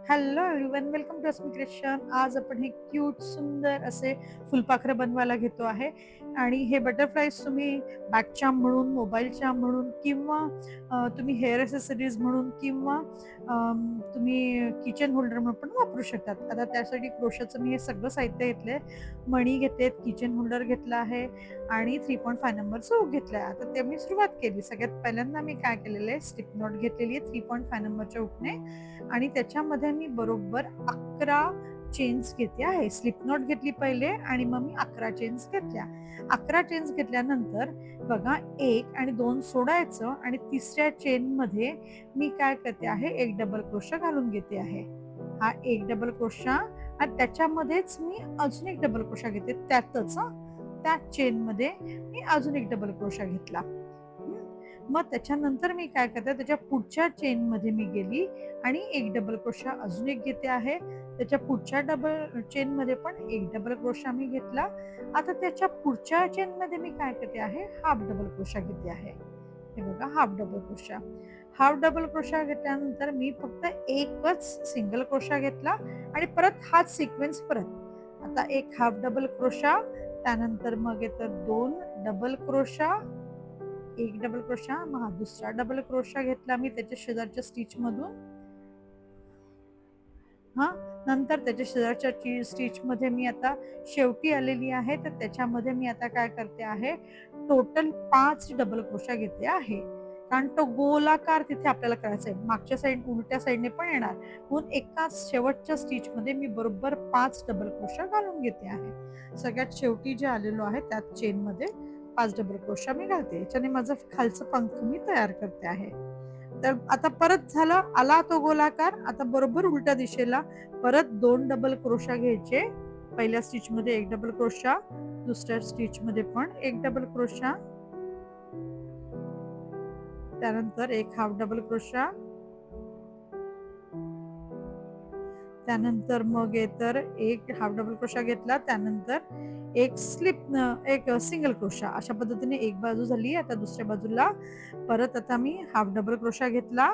Hello everyone, welcome to Asmi creation. आज आपण हे क्यूट सुंदर असे फुलपाखरं बनवायला घेतो आहे. आणि हे बटरफ्लाईज तुम्ही बॅक चार्म म्हणून, मोबाईल चार्म म्हणून, किंवा तुम्ही हेअर ॲसेसरीज म्हणून, किंवा तुम्ही किचन होल्डर म्हणून पण वापरू शकतात. आता त्यासाठी क्रोशाचं मी हे सगळं साहित्य घेतलंय. मणी घेतलेत, किचन होल्डर घेतला आहे आणि 3.5 नंबरचं हुक घेतलं आहे. आता ते मी सुरुवात केली. सगळ्यात पहिल्यांदा मी काय केलेलं आहे, स्टिप नॉट घेतलेली आहे 3.5 नंबरच्या हुकने, आणि त्याच्यामध्ये मी बरोबर 11 चेन्स घेते आहे. स्लिप नॉट घेतली पहिले आणि मग मी 11 चेन्स घेतल्या. 11 चेन्स घेतल्यानंतर बघा 1 आणि 2 सोडायचं आणि तिसऱ्या चेन मध्ये मी काय करते आहे, एक डबल क्रोशा घालून घेते आहे. हा एक डबल क्रोशा आणि त्याच्यामध्येच मी अजून एक डबल क्रोशा घेते. त्याच चेन मध्ये मी अजून एक डबल क्रोशा घेतला. मग त्याच्यानंतर मी काय करते, त्याच्या पुढच्या चेन मध्ये मी गेली आणि एक डबल क्रोशा अजून एक घेते आहे. त्याच्या पुढच्या डबल चेन मध्ये पण एक डबल क्रोशा मी घेतला. आता त्याच्या पुढच्या चेन मध्ये मी काय करते आहे, हाफ डबल क्रोशा घेते आहे. हे बघा, हाफ डबल क्रोशा घेतल्यानंतर मी फक्त एकच सिंगल क्रोशा घेतला आणि परत हाच सिक्वेन्स परत. आता एक हाफ डबल क्रोशा, त्यानंतर मग येतं 2 डबल क्रोशा, एक डबल क्रोशा, मग हा दुसरा डबल क्रोशा घेतला मी त्याच्या शेजारच्या स्टिच मधून. नंतर त्याच्या शेजारच्या स्टिच मध्ये मी आता शेवटी आलेली आहे, तर त्याच्यामध्ये मी आता काय करते आहे, टोटल 5 डबल क्रोशा घेते आहे. कारण तो गोलाकार तिथे आपल्याला करायचा आहे. मागच्या साईड उलट्या साईडने पण येणार, म्हणून एकाच शेवटच्या स्टिच मध्ये मी बरोबर 5 डबल क्रोशा घालून घेते आहे. सगळ्यात शेवटी जे आलेलो आहे त्याच चेन मध्ये 5 डबल क्रोशा मी घालते. याच्याने माझं खालचं पंख मी तयार करते आहे. तर आता परत झालं, आला तो गोलाकार. आता बरोबर उलट्या दिशेला परत 2 डबल क्रोशा घ्यायचे. पहिल्या स्टिच मध्ये एक डबल क्रोशा, दुसऱ्या स्टिच मध्ये पण एक डबल क्रोशा, त्यानंतर एक हाफ डबल क्रोशा, त्यानंतर मग तर एक हाफ डबल क्रोशा घेतला, त्यानंतर एक सिंगल क्रोशा. अशा पद्धतीने एक बाजू झाली. आता दुसऱ्या बाजूला परत आता मी हाफ डबल क्रोशा घेतला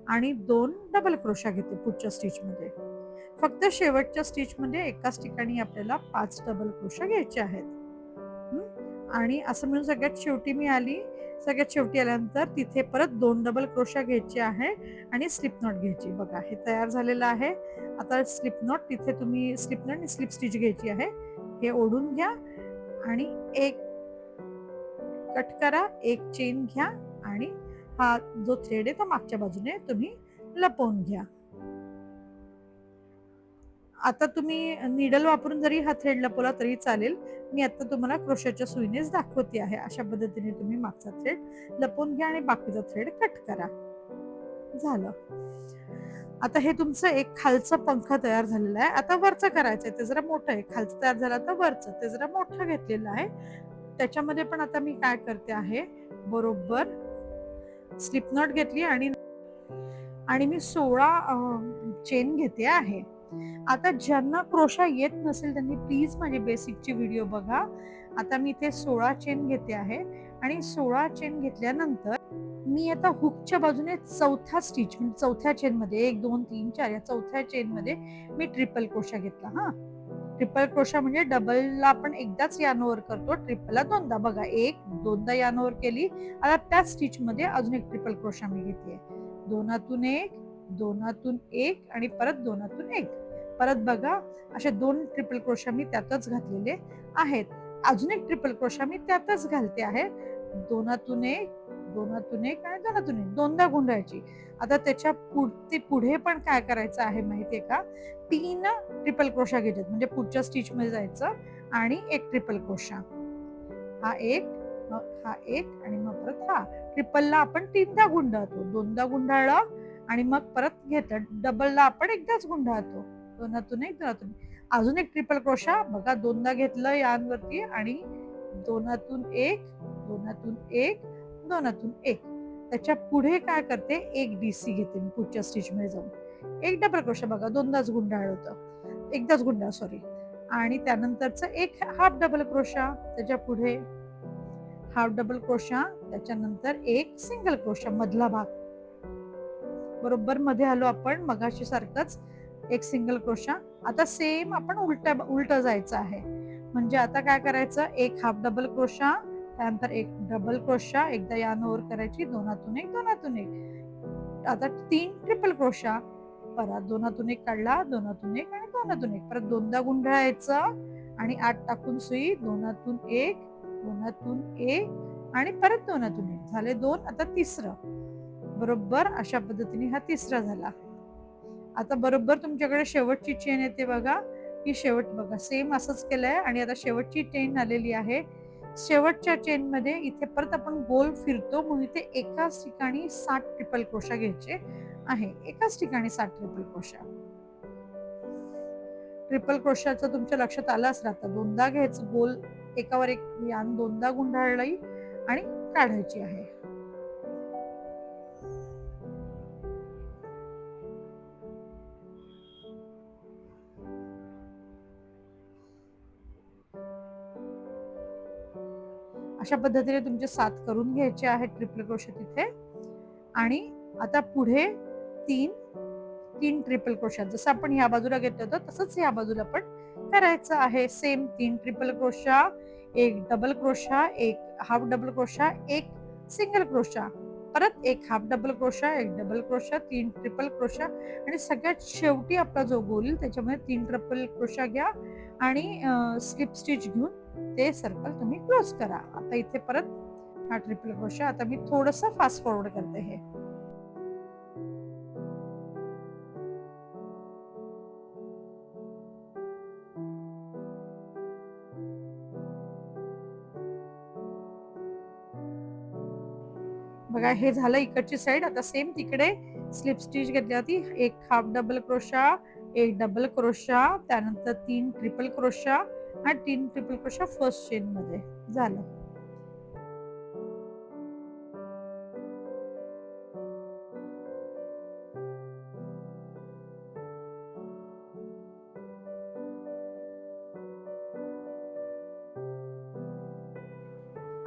आणि 2 डबल क्रोशा घेते पुढच्या स्टिच मध्ये. फक्त शेवटच्या स्टिच मध्ये एकाच ठिकाणी आपल्याला 5 डबल क्रोशा घ्यायचे आहेत. आणि असं म्हणून सगळ्यात शेवटी मी आली. सगळ्यात शेवटी आल्यानंतर तिथे परत 2 डबल क्रोशा घ्यायचे आहे आणि स्लिप नॉट घ्यायची. बघा, हे तयार झालेलं आहे. आता स्लिप नॉट तिथे तुम्ही स्लिप नॉट आणि स्लिप स्टिच घ्यायची आहे. हे ओढून घ्या आणि एक कट करा, एक चेन घ्या आणि हा जो थ्रेड आहे तो मागच्या बाजूने तुम्ही लपवून घ्या. आता तुम्ही नीडल वापरून जरी हा थ्रेड लपवला तरी चालेल. मी आता तुम्हाला क्रोशाच्या सुईनेच दाखवते आहे. अशा पद्धतीने तुम्ही मागचा थ्रेड लपवून घ्या आणि बाकीचा थ्रेड कट करा. झालं. आता हे तुमचं एक खालचा पंख तयार झालेला आहे. आता वरचं करायचंय, ते जरा मोठं आहे. खालचं तयार झालं, आता वरचं ते जरा मोठं घेतलेलं आहे. त्याच्यामध्ये पण आता मी काय करते आहे, बरोबर स्लिप नॉट घेतली आणि मी 16 चेन घेते आहे. आता ज्यांना क्रोशा येत नसेल त्यांनी प्लीज माझी बेसिकची व्हिडिओ बघा. आता मी इथे 16 चेन घेते आहे आणि 16 चेन घेतल्यानंतर मी आता हुकच्या बाजूने चौथ्या स्टिच म्हणजे चौथ्या चेन मध्ये 1 2 3 4 या चौथ्या चेन मध्ये मी ट्रिपल क्रोशा घेतला. ट्रिपल क्रोशा म्हणजे डबलला आपण एकदाच यार्न ओव्हर करतो, ट्रिपलला दोनदा. बघा, एक दोनदा यार्न ओव्हर केली. आता त्याच स्टिच मध्ये अजून एक ट्रिपल क्रोशा मी घेते. दोनातून एक, दोनातून एक आणि परत दोनातून एक. परत बघा, असे 2 ट्रिपल क्रोशा मी त्यातच घातलेले आहेत. अजून एक ट्रिपल क्रोशा मी त्यातच घालते आहे. दोनातून एक, दोनातून एक आणि दोनातून एक, दोनदा गुंडाळायची. आता त्याच्या पुढे पण काय करायचं आहे माहितीये का, 3 ट्रिपल क्रोशा घ्यायच्यात. म्हणजे पुढच्या स्टिच मध्ये जायचं आणि एक ट्रिपल क्रोशा, हा एक, मग हा एक आणि मग परत हा. ट्रिपलला आपण 3दा गुंडाळतो, दोनदा गुंडाळलं आणि मग परत घेतो. डबलला आपण एकदाच गुंडाळतो, दोनातून एक, दोनातून एक. अजून एक ट्रिपल क्रोशा, बघा, दोनदा घेतलं यानवरती आणि दोनातून एक, दोनातून एक, दोनातून एक. त्याच्या पुढे काय करते, एक डीसी घेते मी पुढच्या स्टिच मध्ये जाऊन. एक डबल क्रोशा, बघा, दोनदाच गुंडाळ होतं, एकदाच गुंडाळ, सॉरी. आणि त्यानंतरच एक हाफ डबल क्रोशा, त्याच्या पुढे हाफ डबल क्रोशा, त्याच्यानंतर एक सिंगल क्रोशा, मधला भाग. बरोबर मध्ये आलो आपण मगाशी सारखंच. एक सिंगल क्रोशा. आता सेम आपण उलट जायचं आहे. म्हणजे आता काय करायचं, एक हाफ डबल क्रोशा, त्यानंतर एक डबल क्रोशा, एकदा यार्न ओव्हर करायची, दोनातून एक, दोनातून एक. आता 3 ट्रिपल क्रोशा, परत दोनातून एक काढला, दोनातून एक आणि दोनातून एक, परत दोनदा गुंडाळायचं आणि आत टाकून सुई, दोनातून एक, दोनातून एक आणि परत दोनातून एक, झाले 2. आता तिसरं, बरोबर अशा पद्धतीने हा तिसरा झाला. आता बरोबर तुमच्याकडे शेवटची चेन येते बघा, ही शेवट बघा सेम असंच केलंय आणि आता शेवटची चेन आलेली आहे. शेवटच्या चेन मध्ये इथे परत आपण गोल फिरतो, म्हणून इथे एकाच ठिकाणी 7 ट्रिपल क्रोशा घ्यायचे आहे. एकाच ठिकाणी 7 ट्रिपल क्रोशा. ट्रिपल क्रोशाचं तुमच्या लक्षात आलं असं आता दोनदा घ्यायचं गोल, एकावर एक यान दोनदा गुंडाळली आणि काढायची आहे. अशा पद्धतीने तुमचे 7 करून घ्यायचे आहेत ट्रिपल क्रोशे तिथे. आणि आता पुढे 3 ट्रिपल क्रोशा, जसं आपण ह्या बाजूला घेतलं होतं तसंच ह्या बाजूला पण करायचं आहे. सेम 3 ट्रिपल क्रोशा, एक डबल क्रोशा, एक हाफ डबल क्रोशा, एक सिंगल क्रोशा, परत एक हाफ डबल क्रोशा, एक डबल क्रोशा, 3 ट्रिपल क्रोशा आणि सगळ्यात शेवटी आपला जो गोल येईल त्याच्यामध्ये 3 ट्रिपल क्रोशा घ्या आणि स्लिप स्टिच घेऊन ते सर्कल तुम्ही क्लोज करा. आता इथे परत हा ट्रिपल क्रोशा. आता मी थोडंसं फास्ट फॉरवर्ड करते हे. बघा हे झालं इकडची साईड. आता सेम तिकडे स्लिप स्टिच घेतली होती, एक हाफ डबल क्रोशा, एक डबल क्रोशा, त्यानंतर 3 ट्रिपल क्रोशा आणि 3 ट्रिपल क्रोशा फर्स्ट चेन मध्ये झालं.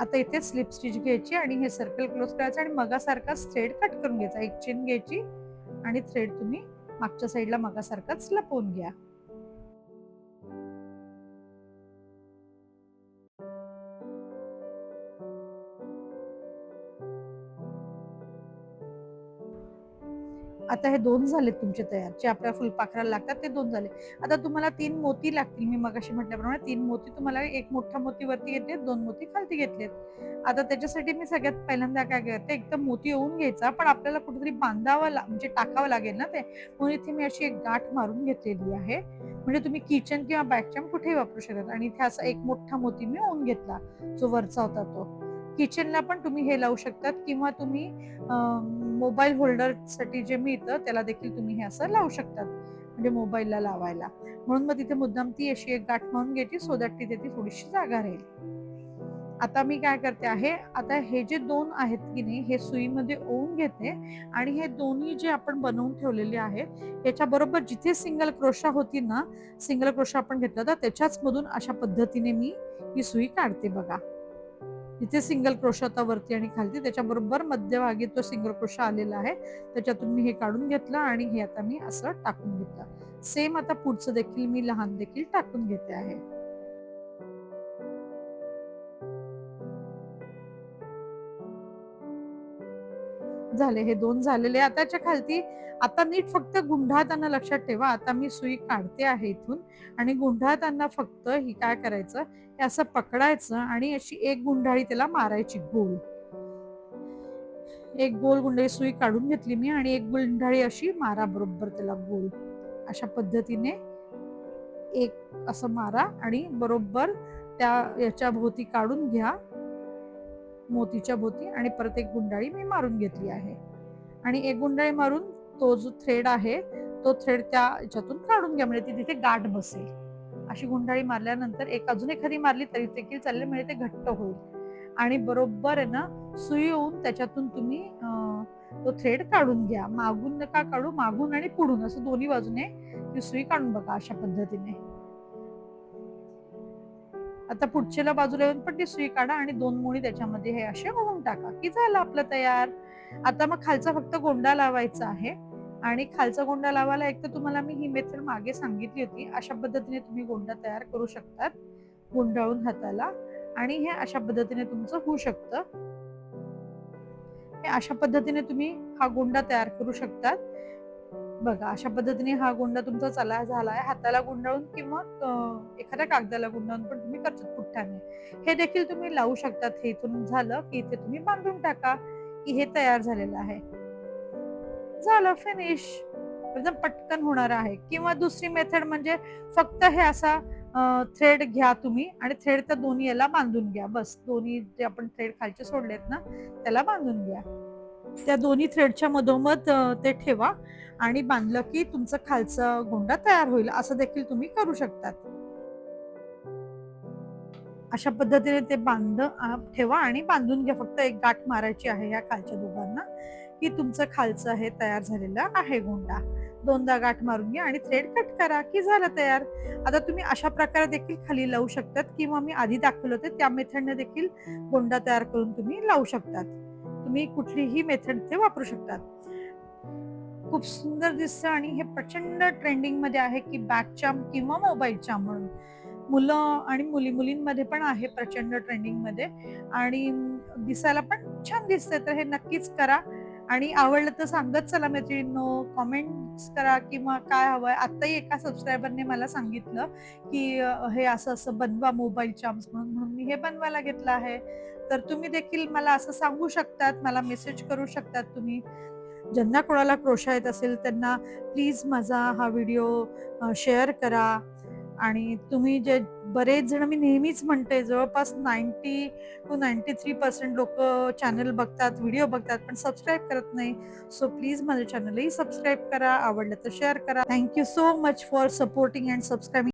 आता इथे स्लिप स्टिच घ्यायची आणि हे सर्कल क्लोज करायचं आणि मगासारखाच थ्रेड कट करून घ्यायचा. एक चेन घ्यायची आणि थ्रेड तुम्ही मागच्या साईडला मगासारखाच लपवून घ्या. आता हे 2 झाले तुमचे तयार, जे आपल्या फुलपाखराला लागतात ते 2 झाले. आता तुम्हाला 3 मोती लागतील. मी मगाशी म्हटल्याप्रमाणे 3 मोती तुम्हाला, एक मोठा मोती वरती घेतलेत, 2 मोती खालती घेतलेत. आता त्याच्यासाठी मी सगळ्यात पहिल्यांदा काय करते, एकदम मोती येऊन घ्यायचा, पण आपल्याला कुठेतरी बांधावं म्हणजे टाकावं लागेल ना ते, म्हणून इथे मी अशी एक गाठ मारून घेतलेली आहे. म्हणजे तुम्ही किचन किंवा बॅकचॅम कुठेही वापरू शकता. आणि इथे असा एक मोठा मोती मी ओवून घेतला, जो वरचा होता तो. किचनला पण तुम्ही हे लावू शकतात किंवा तुम्ही मोबाईल होल्डर साठी जे मिळतं त्याला देखील तुम्ही हे असं लावू शकतात, म्हणजे मोबाईलला लावायला. म्हणून मग तिथे मुद्दाम ती अशी एक गाठ मारून घ्यायची, सो दॅट तिथे ती थोडीशी जागा राहील. आता मी काय करते आहे, आता हे जे 2 आहेत की नाही, हे सुईमध्ये ओवून घेते आणि हे दोन्ही जे आपण बनवून ठेवलेले आहेत याच्या बरोबर जिथे सिंगल क्रोशा होती ना, सिंगल क्रोशा आपण घेतला होता त्याच्याच मधून अशा पद्धतीने मी ही सुई काढते बघा. जिथे सिंगल क्रोशा होता वरती आणि खालती, त्याच्याबरोबर मध्यभागी तो सिंगल क्रोशा आलेला आहे, त्याच्यातून मी हे काढून घेतलं आणि हे आता मी असं टाकून घेतलं. सेम आता पुढचं देखील मी लहान देखील टाकून घेते आहे. झाले हे 2 झालेले. आताच्या खालती आता नीट फक्त गुंढाळताना लक्षात ठेवा, आता मी सुई काढते आहे इथून आणि गुंढाळताना फक्त ही काय करायचं, हे असं पकडायचं आणि अशी एक गुंढाळी त्याला मारायची गोल. एक गोल गुंढाळी सुई काढून घेतली मी आणि एक गुंढाळी अशी मारा बरोबर त्याला गोल. अशा पद्धतीने एक असं मारा आणि बरोबर त्या याच्या भोवती काढून घ्या, मोतीच्या भोवती, आणि परत एक गुंडाळी मी मारून घेतली आहे. आणि एक गुंडाळी मारून तो जो थ्रेड आहे तो थ्रेड त्या याच्यातून काढून घ्या, म्हणजे ती तिथे गाठ बसेल. अशी गुंडाळी मारल्यानंतर एक अजून एखादी मारली तरी देखील चालेल, म्हणजे ते घट्ट होईल. आणि बरोबर आहे ना, सुई येऊन त्याच्यातून तुम्ही तो थ्रेड काढून घ्या. मागून नका काढू, मागून आणि पुढून असं दोन्ही बाजूने ती सुई काढून बघा अशा पद्धतीने. आता पुढच्याला बाजूला येऊन पण ती सुई काढा आणि 2 मुळी त्याच्यामध्ये हे असे ओढून टाका की झालं आपलं तयार. आता मग खालचा फक्त गोंडा लावायचा आहे. आणि खालचा गोंडा लावायला एक तर तुम्हाला मी ही मेथड मागे सांगितली होती. अशा पद्धतीने तुम्ही गोंडा तयार करू शकतात गुंडाळून हाताला आणि हे अशा पद्धतीने तुमचं होऊ शकतं. हे अशा पद्धतीने तुम्ही हा गोंडा तयार करू शकतात. बघा अशा पद्धतीने हा गोंडा तुमचा झालाय. हाताला गुंडाळून किंवा एखाद्या कागदाला गुंडाळून पण तुम्ही करतात पुठ्ठाने. हे देखील तुम्ही लावू शकतात. हे इथून झालं की इथे तुम्ही बांधून टाका की हे तयार झालेलं आहे. झालं फिनिश. एकदम पटकन होणार आहे. किंवा दुसरी मेथड म्हणजे फक्त हे असा थ्रेड घ्या तुम्ही आणि थ्रेड त्या दोन्ही याला बांधून घ्या. बस दोन्ही जे आपण थ्रेड खालचे सोडलेत ना त्याला बांधून घ्या. त्या दोन्ही थ्रेडच्या मधोमध ते ठेवा आणि बांधलं की तुमचं खालचा गोंडा तयार होईल. असं देखील तुम्ही करू शकतात. अशा पद्धतीने ते ठेवा आणि बांधून घ्या. फक्त एक गाठ मारायची आहे या खालच्या दोघांना की तुमचं खालचं हे तयार झालेलं आहे गोंडा. दोनदा गाठ मारून घ्या आणि थ्रेड कट करा की झालं तयार. आता तुम्ही अशा प्रकारे देखील खाली लावू शकतात किंवा मी आधी दाखवलं होतं त्या मेथडने देखील गोंडा तयार करून तुम्ही लावू शकतात. तुम्ही कुठलीही मेथड इथे वापरू शकतात. खूप सुंदर दिसतं आणि हे प्रचंड ट्रेंडिंग मध्ये आहे की बॅक चार्म किंवा मोबाईल चार्म म्हणून. मुलं आणि मुलींमध्ये पण आहे प्रचंड ट्रेंडिंग मध्ये आणि दिसायला पण छान दिसतंय. तर हे नक्कीच करा आणि आवडलं तर सांगत चला मैत्रिणींनो, कमेंट्स करा किंवा काय हवंय. आताही एका सबस्क्रायबरने मला सांगितलं की हे असं असं बनवा मोबाईल चार्म्स म्हणून, म्हणून मी हे बनवायला घेतलं आहे. तर तुम्ही देखील मला असं सांगू शकतात, मला मेसेज करू शकतात तुम्ही. ज्यांना कोणाला क्रोशा येत असेल त्यांना प्लीज माझा हा व्हिडिओ शेअर करा आणि तुम्ही जे बरेच जण मी नेहमीच म्हणते जवळपास 90% to 93% लोक चॅनल बघतात, व्हिडिओ बघतात पण सबस्क्राईब करत नाही. सो प्लीज माझ्या चॅनलही सबस्क्राईब करा, आवडलं तर शेअर करा. Thank you so much for supporting and subscribing.